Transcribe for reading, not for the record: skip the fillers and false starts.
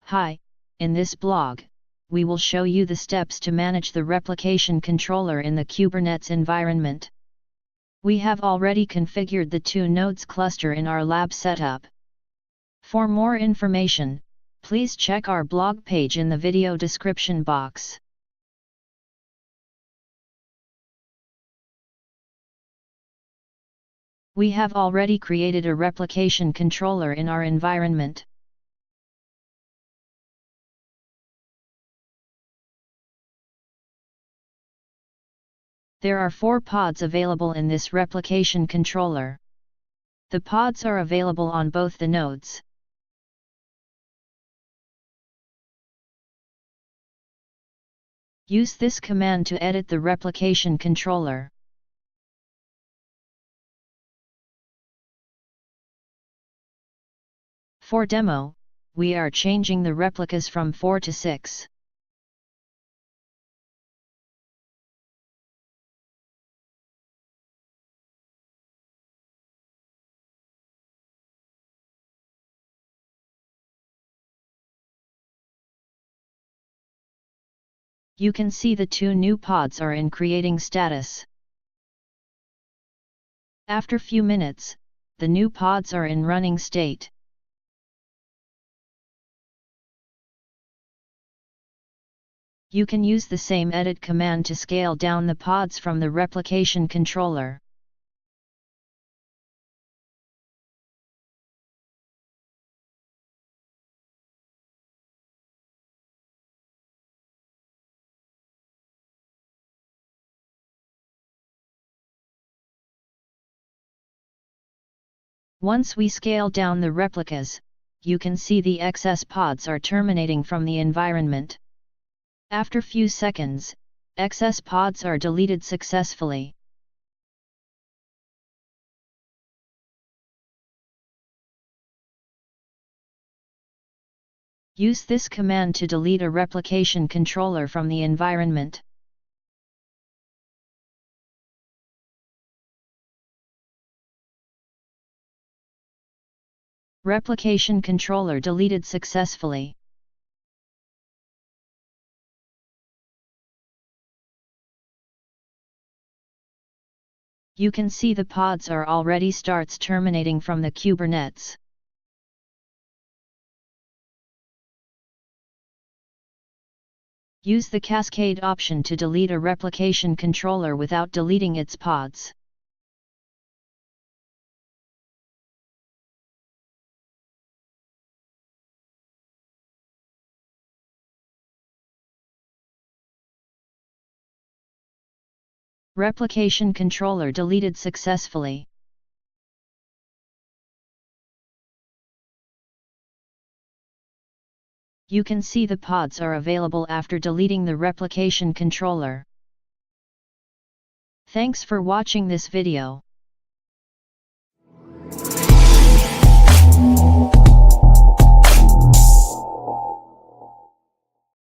Hi, in this blog, we will show you the steps to manage the replication controller in the Kubernetes environment. We have already configured the 2 nodes cluster in our lab setup. For more information, please check our blog page in the video description box. We have already created a replication controller in our environment. There are 4 pods available in this replication controller. The pods are available on both the nodes. Use this command to edit the replication controller. For demo, we are changing the replicas from 4 to 6. You can see the 2 new pods are in creating status. After few minutes, the new pods are in running state. You can use the same edit command to scale down the pods from the replication controller. Once we scale down the replicas, you can see the excess pods are terminating from the environment. After few seconds, excess pods are deleted successfully. Use this command to delete a replication controller from the environment. Replication controller deleted successfully. You can see the pods are already starts terminating from the Kubernetes. Use the cascade option to delete a replication controller without deleting its pods. Replication controller deleted successfully. You can see the pods are available after deleting the replication controller. Thanks for watching this video.